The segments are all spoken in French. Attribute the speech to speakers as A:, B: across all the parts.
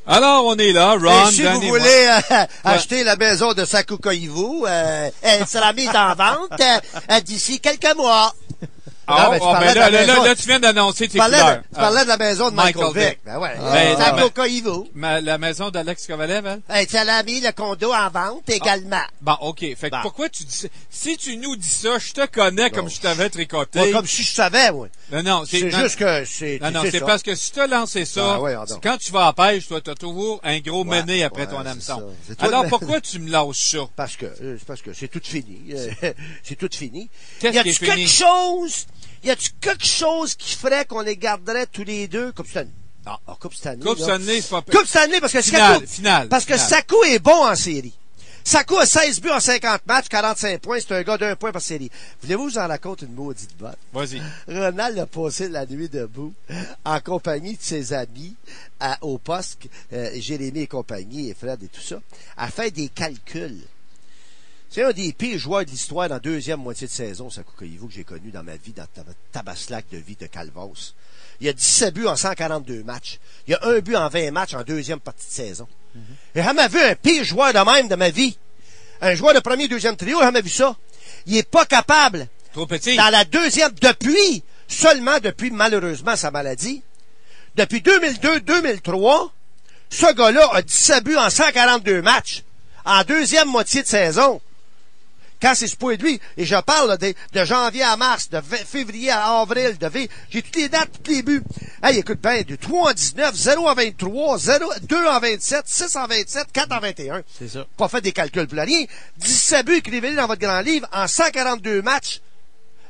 A: Alors, on est là, Ron,
B: Et si
A: Dan
B: vous
A: et
B: voulez
A: moi.
B: acheter la maison de Saku Koivu, elle sera mise en vente d'ici quelques mois.
A: Ah,
B: mais tu parlais de la maison.
A: là, tu viens d'annoncer tes
B: Tu
A: couleurs.
B: parlais de la maison de Michael Vick. Ben ouais. Saku Koivu.
A: La maison d'Alex Kovalev, elle?
B: Elle a mis le condo en vente également.
A: Bon, OK. Fait que pourquoi tu dis ça? Si tu nous dis ça, je te connais comme je t'avais tricoté.
B: Pas comme si je savais, moi.
A: Non,
B: c'est juste que c'est...
A: Non, c'est parce que si tu as lancé ça, quand tu vas à pêche, toi, tu as toujours un gros mené après ton hameçon. Alors, pourquoi tu me lâches ça?
B: Parce que c'est tout fini. C'est tout fini.
A: Qu'est-ce qui est fini?
B: Y a-tu quelque chose qui ferait qu'on les garderait tous les deux Coupe Stanley? Ah, Coupe Stanley.
A: Coupe Stanley, c'est pas...
B: Coupe Stanley, parce que
A: finale.
B: Parce que Saku est bon en série. Saku a 16 buts en 50 matchs, 45 points. C'est un gars d'un point par série. Voulez-vous que je vous en raconte une maudite botte?
A: Vas-y.
B: Ronald a passé la nuit debout en compagnie de ses amis au poste, Jérémy et compagnie, et Fred et tout ça, à faire des calculs. C'est un des pires joueurs de l'histoire dans la deuxième moitié de saison, Saku Koivu, que j'ai connu dans ma vie, dans tabaslac de vie de Calvas. Il y a 17 buts en 142 matchs. Il y a un but en 20 matchs en deuxième partie de saison. J'ai jamais vu un pire joueur de même de ma vie. Un joueur de premier, deuxième trio, j'ai jamais vu ça. Il est pas capable.
A: Trop petit.
B: Dans la deuxième, depuis malheureusement sa maladie, depuis 2002-2003, ce gars-là a 17 buts en 142 matchs. En deuxième moitié de saison. Quand c'est supposé de lui, et je parle là, de janvier à mars, de février à avril, j'ai toutes les dates, tous les buts. Hey, écoute bien, de 3 en 19, 0 en 23, 2 en 27, 6 en 27, 4 en 21.
A: C'est ça.
B: Pas fait des calculs pour rien. 17 buts écrivés dans votre grand livre en 142 matchs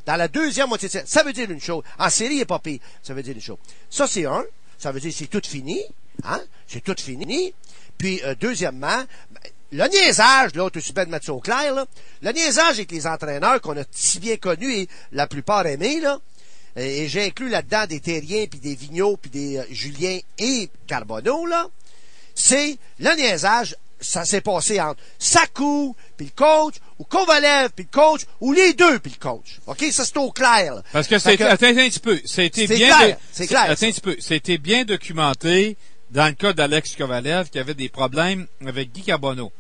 B: dans la deuxième moitié de saison. Ça veut dire une chose. En série, il n'est pas pire. Ça veut dire une chose. Ça, c'est un. Ça veut dire c'est tout fini. Hein? C'est tout fini. Puis, deuxièmement, le niaisage, là, tout aussi bien de mettre ça au clair, là, le niaisage avec les entraîneurs qu'on a si bien connus et la plupart aimés, là, et j'ai inclus là-dedans des Terriens, puis des Vigneault, puis des Julien et Carbonneau, là, c'est le niaisage, ça s'est passé entre Saku, puis le coach, ou Kovalev, puis le coach, ou les deux, puis le coach. OK? Ça, c'est au clair, là.
A: Parce que c'est... Attends un petit peu. C'était bien...
B: clair. C'est clair.
A: Attends un petit peu. C'était bien documenté dans le cas d'Alex Kovalev, qui avait des problèmes avec Guy Carbonneau.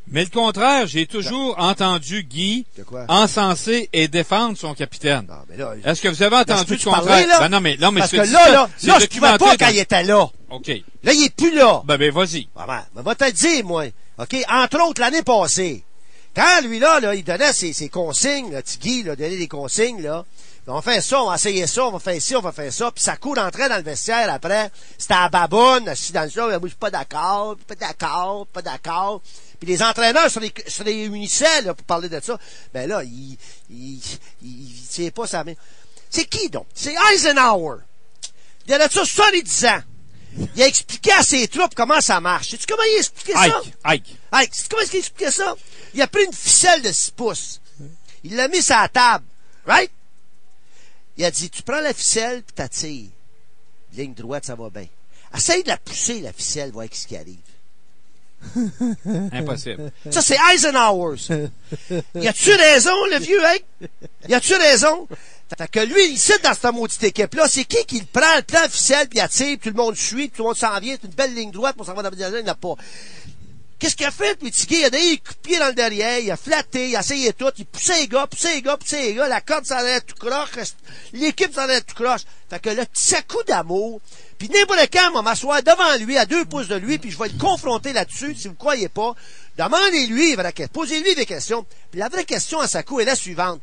A: Mais le contraire, j'ai toujours entendu Guy encenser et défendre son capitaine.
B: Non, mais là,
A: est-ce que vous avez entendu le contraire?
B: Parler, là?
A: Ben non, mais
B: parce que là, je pouvais pas quand il était là.
A: OK.
B: Là, il est plus là.
A: Ben, vas-y.
B: Ben, va te le dire, moi. OK? Entre autres, l'année passée. Quand lui, là, il donnait ses consignes, là, Guy, là, donnait des consignes, là. On fait ça, on va essayer ça, on va faire ci, on va faire ça, puis ça court d'entrer dans le vestiaire après. C'était à baboune, assis dans le sol, moi je suis pas d'accord. Puis les entraîneurs se réunissaient là, pour parler de ça. Ben là, il sait pas sa main. C'est qui donc? C'est Eisenhower. Il y a de ça 70 ans. Il a expliqué à ses troupes comment ça marche. Sais-tu comment il a expliqué ça?
A: Ike.
B: Sais-tu comment il a expliqué ça? Il a pris une ficelle de 6 pouces. Il l'a mis sur la table. Right? Il a dit, tu prends la ficelle puis t'attires. Ligne droite, ça va bien. Essaye de la pousser, la ficelle, voir ce qui arrive.
A: Impossible.
B: Ça, c'est Eisenhower. Y a-tu raison, le vieux, hein? Y a-tu raison? Fait que lui, il cite dans cette maudite équipe-là, c'est qui le prend, le plan ficelle, puis il attire, puis tout le monde suit, puis tout le monde s'en vient, c'est une belle ligne droite, pour s'en va dans la ligne, il n'a pas. Qu'est-ce qu'il a fait, puis Tigui? Il a donné des coups de pied dans le derrière, il a flatté, il a essayé tout, il poussait les gars, la corde s'en allait tout croche, l'équipe s'en allait tout croche. Fait que le petit coup d'amour, puis n'importe quand, on va m'asseoir devant lui, à 2 pouces de lui, puis je vais le confronter là-dessus, si vous croyez pas. Demandez-lui, posez-lui des questions. Puis la vraie question à Saku est la suivante.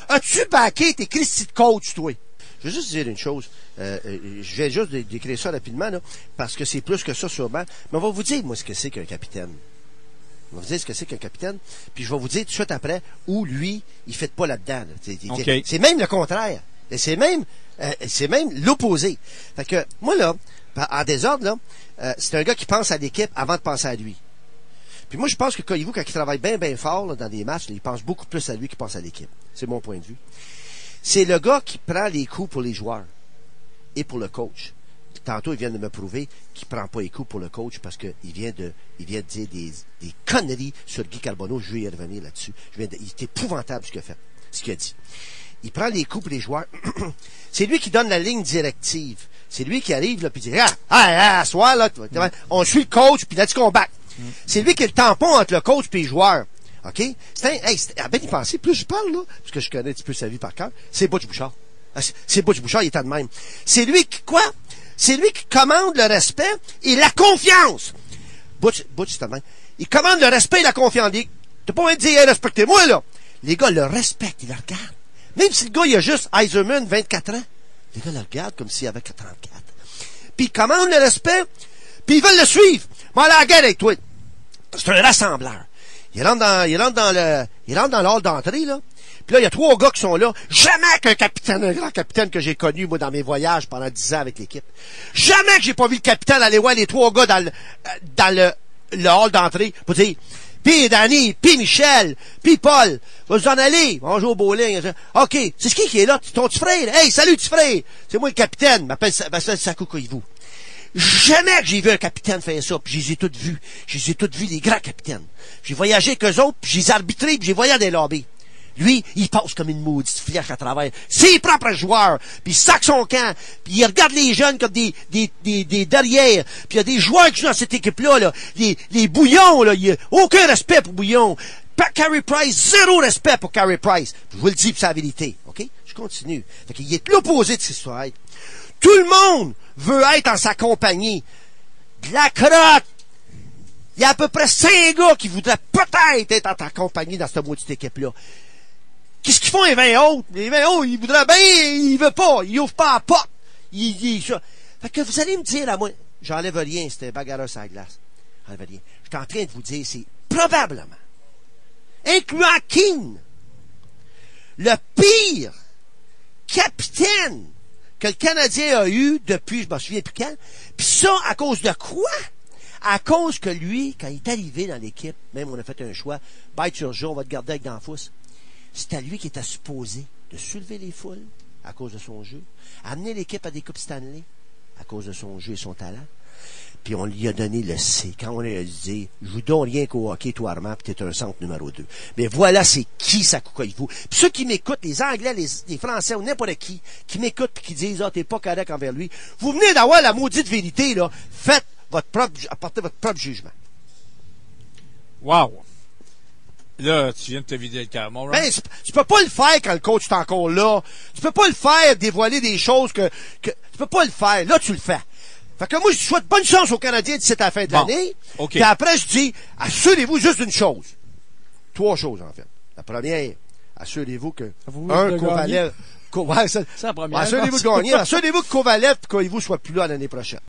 B: As-tu backé tes Christy de coach, toi? Je vais juste dire une chose. Je vais juste décrire ça rapidement, là, parce que c'est plus que ça sûrement. Mais on va vous dire, moi, ce que c'est qu'un capitaine. On va vous dire ce que c'est qu'un capitaine. Puis je vais vous dire tout de suite après où lui, il ne fait pas là-dedans. Là.
A: Okay.
B: C'est même le contraire. C'est même l'opposé. Fait que moi, là, en désordre, là, c'est un gars qui pense à l'équipe avant de penser à lui. Puis moi, je pense que Koivu, quand il travaille bien fort là, dans des matchs, là, il pense beaucoup plus à lui qu'il pense à l'équipe. C'est mon point de vue. C'est le gars qui prend les coups pour les joueurs et pour le coach. Tantôt, il vient de me prouver qu'il prend pas les coups pour le coach parce qu'il vient de dire des conneries sur Guy Carbonneau. Je vais y revenir là-dessus. Il est épouvantable ce qu'il a dit. Il prend les coups pour les joueurs. C'est lui qui donne la ligne directive. C'est lui qui arrive, là, puis dit, à soir, là, on suit le coach, puis let's go back. C'est lui qui est le tampon entre le coach et les joueurs. OK? À ben y penser, plus je parle, là, parce que je connais un petit peu sa vie par cœur, c'est Butch Bouchard. C'est Butch Bouchard, il est de même. C'est lui qui, quoi? C'est lui qui commande le respect et la confiance. Butch, c'est de même. Il commande le respect et la confiance. T'as pas envie de dire, hey, respectez-moi, là. Les gars le respectent, ils le regardent. Même si le gars, il a juste Eiserman, 24 ans. Les gars le regardent comme s'il avait 34. Puis ils commandent le respect, puis ils veulent le suivre. Mais à la guerre avec toi. C'est un rassembleur. Il rentre dans le hall d'entrée, là. Puis là, il y a 3 gars qui sont là. Jamais qu'un capitaine, un grand capitaine que j'ai connu, moi, dans mes voyages pendant 10 ans avec l'équipe. Jamais que j'ai pas vu le capitaine aller voir les 3 gars dans le hall d'entrée pour dire, puis Danny, puis Michel, puis Paul, va vous en aller, on joue au bowling. OK, c'est qui est là? Ton petit frère? Hey, salut petit frère! C'est moi le capitaine, m'appelle Sakukoivu. Jamais que j'ai vu un capitaine faire ça, puis je les ai tous vus. Je les ai tous vus, les grands capitaines. J'ai voyagé avec eux autres, puis je les ai arbitrés, puis j'ai voyagé des lobbies. Lui, il passe comme une maudite flèche à travers ses propres joueurs, puis il sac son camp, puis il regarde les jeunes comme des derrières, puis il y a des joueurs qui jouent dans cette équipe-là, là, les Bouillons, là, il n'y a aucun respect pour Bouillon. Carey Price, 0 respect pour Carey Price. Je vous le dis, c'est la vérité, OK? Je continue. Fait qu'il est l'opposé de ce histoire. Tout le monde veut être en sa compagnie. De la crotte! Il y a à peu près 5 gars qui voudraient peut-être être en ta compagnie dans cette maudite équipe-là. Qu'est-ce qu'ils font les 20 autres? Les 20 autres, ils voudraient bien, ils veulent pas. Ils ouvrent pas la porte. Ça. Fait que vous allez me dire à moi, j'enlève rien, c'était bagarreur sur la glace. J'enlève rien. Je suis en train de vous dire, c'est probablement, incluant Keane, le pire capitaine que le Canadien a eu depuis, je me souviens plus quand. Puis ça, à cause de quoi? À cause que lui, quand il est arrivé dans l'équipe, même on a fait un choix, bête sur jeu, on va te garder avec Danfous. C'était lui qui était supposé de soulever les foules à cause de son jeu, amener l'équipe à des Coupes Stanley à cause de son jeu et son talent. Puis on lui a donné le C. Quand on lui a dit, joue donc rien qu'au hockey, toi Armand, puis t'es un centre numéro 2. Mais voilà, c'est qui Sakukoivu. Puis ceux qui m'écoutent, les Anglais, les Français, ou n'importe qui m'écoutent et qui disent, t'es pas correct envers lui, vous venez d'avoir la maudite vérité, là. Apportez votre propre jugement.
A: Wow! Là, tu viens de te vider le cœur, mon
B: Ben, tu peux pas le faire quand le coach est encore là. Tu peux pas le faire dévoiler des choses que tu peux pas le faire. Là, tu le fais. Fait que moi, je souhaite bonne chance aux Canadiens d'ici à la fin de l'année.
A: Okay.
B: Puis après, je dis, assurez-vous juste d'une chose. 3 choses, en fait. La première, assurez-vous que Kovalev...
C: C'est la première.
B: Assurez-vous de gagner. Assurez-vous que Kovalev et Koivu soient plus là l'année prochaine.